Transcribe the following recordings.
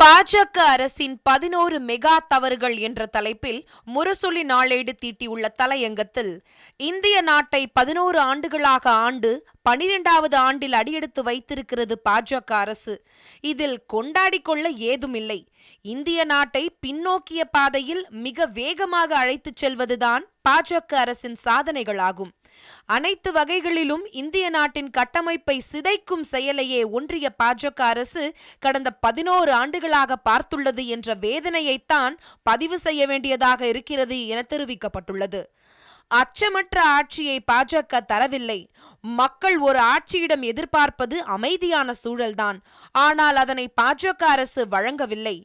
பாஜக அரசின் 11 மெகா தவறுகள் என்ற தலைப்பில் முரசொலி நாளேடு தீட்டியுள்ள தலையங்கத்தில், இந்திய நாட்டை 11 ஆண்டுகளாக ஆண்டு 12வது ஆண்டில் அடியெடுத்து வைத்திருக்கிறது பாஜக அரசு. இதில் கொண்டாடி கொள்ள ஏதுமில்லை. இந்திய நாட்டை பின்னோக்கிய பாதையில் மிக வேகமாக அழைத்துச் செல்வதுதான் பாஜக அரசின் சாதனைகளாகும். அனைத்து வகைகளிலும் இந்திய நாட்டின் கட்டமைப்பை சிதைக்கும் செயலையே ஒன்றிய பாஜக அரசு கடந்த 11 ஆண்டுகளாக பார்த்துள்ளது என்ற வேதனையைத்தான் பதிவு செய்ய வேண்டியதாக இருக்கிறது என தெரிவிக்கப்பட்டுள்ளது. அச்சமற்ற ஆட்சியை பாஜக தரவில்லை. மக்கள் ஒரு ஆட்சியிடம் எதிர்பார்ப்பது அமைதியான சூழல்தான். ஆனால் அதனை பாஜக அரசு வழங்கவில்லை.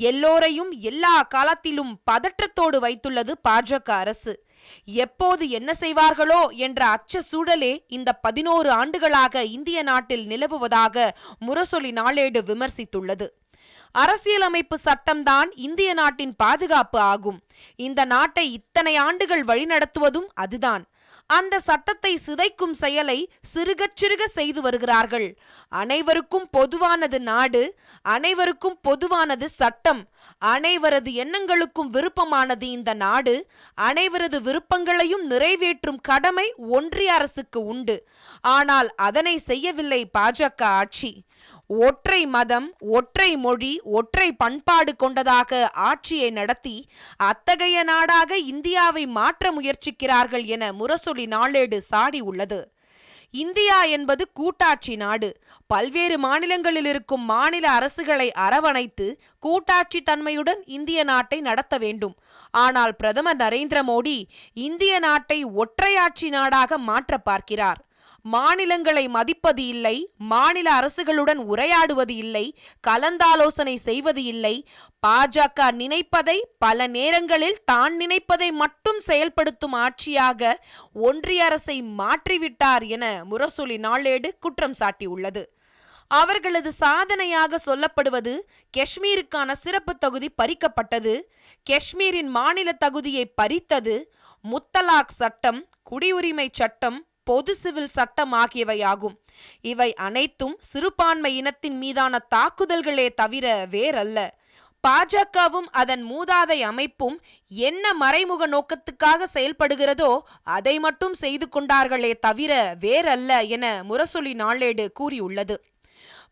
எல்லோரையும் எல்லா காலத்திலும் பதற்றத்தோடு வைத்துள்ளது பாஜக அரசு. எப்போது என்ன செய்வார்களோ என்ற அச்ச சூழலே இந்த 11 ஆண்டுகளாக இந்திய நாட்டில் நிலவுவதாக முரசொலி நாளேடு விமர்சித்துள்ளது. அரசியலமைப்பு சட்டம்தான் இந்திய நாட்டின் பாதுகாப்பு ஆகும். இந்த நாட்டை இத்தனை ஆண்டுகள் வழிநடத்துவதும் அதுதான். அந்த சட்டத்தை சிதைக்கும் செயலை சிறுகச் சிறுக செய்து வருகிறார்கள். அனைவருக்கும் பொதுவானது நாடு, அனைவருக்கும் பொதுவானது சட்டம், அனைவரது எண்ணங்களுக்கும் விருப்பமானது இந்த நாடு, அனைவரது விருப்பங்களையும் நிறைவேற்றும் கடமை ஒன்றிய அரசுக்கு உண்டு. ஆனால் அதனை செய்யவில்லை பாஜக ஆட்சி. ஒற்றை மதம், ஒற்றை மொழி, ஒற்றை பண்பாடு கொண்டதாக ஆட்சியை நடத்தி அத்தகைய நாடாக இந்தியாவை மாற்ற முயற்சிக்கிறார்கள் என முரசொலி நாளேடு சாடி உள்ளது. இந்தியா என்பது கூட்டாட்சி நாடு. பல்வேறு மாநிலங்களில் இருக்கும் மாநில அரசுகளை அரவணைத்து கூட்டாட்சி தன்மையுடன் இந்திய நாட்டை நடத்த வேண்டும். ஆனால் பிரதமர் நரேந்திர மோடி இந்திய நாட்டை ஒற்றையாட்சி நாடாக மாற்ற பார்க்கிறார். மாநிலங்களை மதிப்பது இல்லை, மாநில அரசுகளுடன் உரையாடுவது இல்லை, கலந்தாலோசனை செய்வது இல்லை. பாஜக நினைப்பதை, பல நேரங்களில் தான் நினைப்பதை மட்டும் செயல்படுத்தும் ஆட்சியாக ஒன்றிய அரசை மாற்றிவிட்டார் என முரசொலி நாளேடு குற்றம் சாட்டியுள்ளது. அவர்களது சாதனையாக சொல்லப்படுவது காஷ்மீருக்கான சிறப்பு தகுதி பறிக்கப்பட்டது, காஷ்மீரின் மாநில தகுதியை பறித்தது, முத்தலாக் சட்டம், குடியுரிமை சட்டம், பொது சிவில் சட்டம் ஆகியவையாகும். இவை அனைத்தும் சிறுபான்மை இனத்தின் மீதான தாக்குதல்களே தவிர வேறல்ல. பாஜகவும் அதன் மூதாதை அமைப்பும் என்ன மறைமுக நோக்கத்துக்காக செயல்படுகிறதோ அதை மட்டும் செய்து கொண்டார்களே தவிர வேறல்ல என முரசொலி நாளேடு கூறியுள்ளது.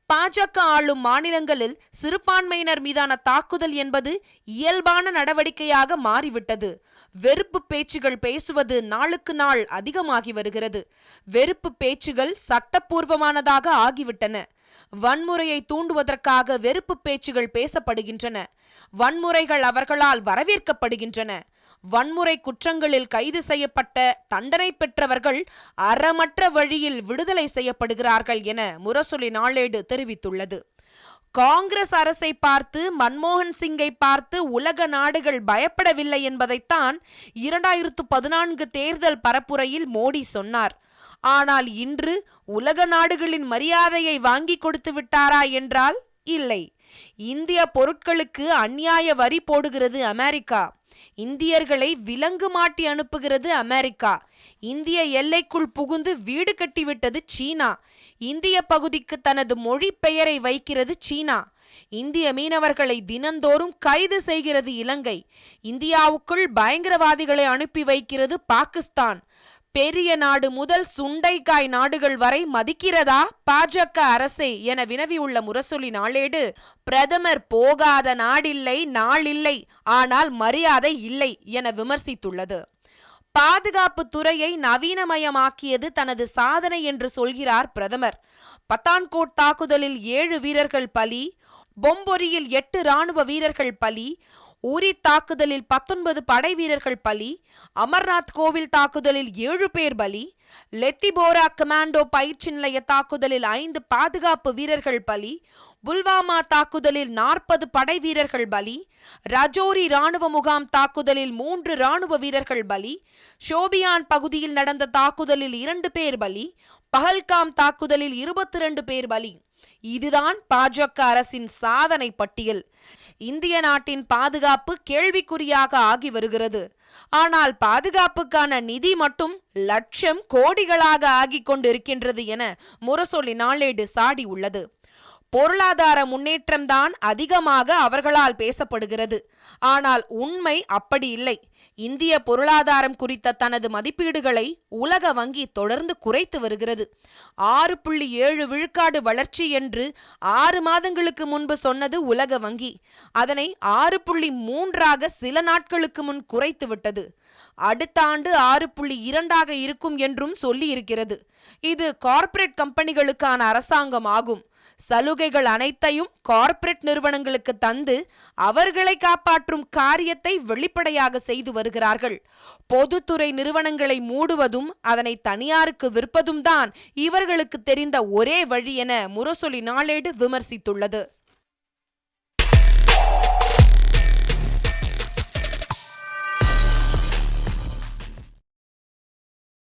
பாஜக ஆளும் மாநிலங்களில் சிறுபான்மையினர் மீதான தாக்குதல் என்பது இயல்பான நடவடிக்கையாக மாறிவிட்டது. வெறுப்பு பேச்சுகள் பேசுவது நாளுக்கு நாள் அதிகமாகி வருகிறது. வெறுப்பு பேச்சுகள் சட்டப்பூர்வமானதாக ஆகிவிட்டன. வன்முறையை தூண்டுவதற்காக வெறுப்பு பேச்சுகள் பேசப்படுகின்றன. வன்முறைகள் அவர்களால் வரவேற்கப்படுகின்றன. வன்முறை குற்றங்களில் கைது செய்யப்பட்ட, தண்டனை பெற்றவர்கள் அறமற்ற வழியில் விடுதலை செய்யப்படுகிறார்கள் என முரசொலி நாளேடு தெரிவித்துள்ளது. காங்கிரஸ் அரசை பார்த்து, மன்மோகன் சிங்கை பார்த்து உலக நாடுகள் பயப்படவில்லை என்பதைத்தான் 2014 தேர்தல் பரப்புரையில் மோடி சொன்னார். ஆனால் இன்று உலக நாடுகளின் மரியாதையை வாங்கி கொடுத்து விட்டாரா என்றால் இல்லை. இந்திய பொருட்களுக்கு அநியாய வரி போடுகிறது அமெரிக்கா. இந்தியர்களை விலங்கு மாட்டி அனுப்புகிறது அமெரிக்கா. இந்திய எல்லைக்குள் புகுந்து வீடு கட்டிவிட்டது சீனா. இந்திய பகுதிக்கு தனது மொழி பெயரை வைக்கிறது சீனா. இந்திய மீனவர்களை தினந்தோறும் கைது செய்கிறது இலங்கை. இந்தியாவுக்குள் பயங்கரவாதிகளை அனுப்பி வைக்கிறது பாகிஸ்தான். பெரிய நாடு முதல் சுண்டைக்காய் நாடுகள் வரை மதிக்கிறதா பாஜக அரசை என வினவியுள்ள முரசொலி நாளேடு, பிரதமர் போகாத நாடில்லை, நாளில்லை, ஆனால் மரியாதை இல்லை என விமர்சித்துள்ளது. பாதுகாப்பு துறையை நவீனமயமாக்கியது தனது சாதனை என்று சொல்கிறார் பிரதமர். பத்தான்கோட் தாக்குதலில் 7 வீரர்கள் பலி, பொம்பொரியில் 8 ராணுவ வீரர்கள் பலி, உரி தாக்குதலில் 19 படை வீரர்கள் பலி, அமர்நாத் கோவில் தாக்குதலில் 7 பேர் பலி, லெத்திபோரா கமாண்டோ பயிற்சி நிலைய தாக்குதலில் 5 பாதுகாப்பு வீரர்கள் பலி, புல்வாமா தாக்குதலில் 40 படை வீரர்கள் பலி, ரஜோரி ராணுவ முகாம் தாக்குதலில் 3 ராணுவ வீரர்கள் பலி, ஷோபியான் பகுதியில் நடந்த தாக்குதலில் 2 பேர் பலி, பஹல்காம் தாக்குதலில் 22 பேர் பலி. இதுதான் பாஜக அரசின் சாதனை பட்டியல். இந்திய நாட்டின் பாதுகாப்பு கேள்விக்குறியாக ஆகி வருகிறது. ஆனால் பாதுகாப்புக்கான நிதி மட்டும் லட்சம் கோடிகளாக ஆகிக் கொண்டிருக்கின்றது என முரசொலி நாளேடு சாடி உள்ளது. பொருளாதார முன்னேற்றம்தான் அதிகமாக அவர்களால் பேசப்படுகிறது. ஆனால் உண்மை அப்படி இல்லை. இந்திய பொருளாதாரம் குறித்த தனது மதிப்பீடுகளை உலக வங்கி தொடர்ந்து குறைத்து வருகிறது. 6.7 விழுக்காடு வளர்ச்சி என்று 6 மாதங்களுக்கு முன்பு சொன்னது உலக வங்கி அதனை 6.3 சில நாட்களுக்கு முன் குறைத்து விட்டது. அடுத்த ஆண்டு 6.2 இருக்கும் என்றும் சொல்லி இருக்கிறது. இது கார்ப்பரேட் கம்பெனிகளுக்கான அரசாங்கம் ஆகும். சலுகைகள் அனைத்தையும் கார்ப்பரேட் நிறுவனங்களுக்கு தந்து அவர்களை காப்பாற்றும் காரியத்தை வெளிப்படையாக செய்து வருகிறார்கள். பொதுத்துறை நிறுவனங்களை மூடுவதும் அதனை தனியாருக்கு விற்பதும் தான் இவர்களுக்கு தெரிந்த ஒரே வழி என முரசொலி நாளேடு விமர்சித்துள்ளது.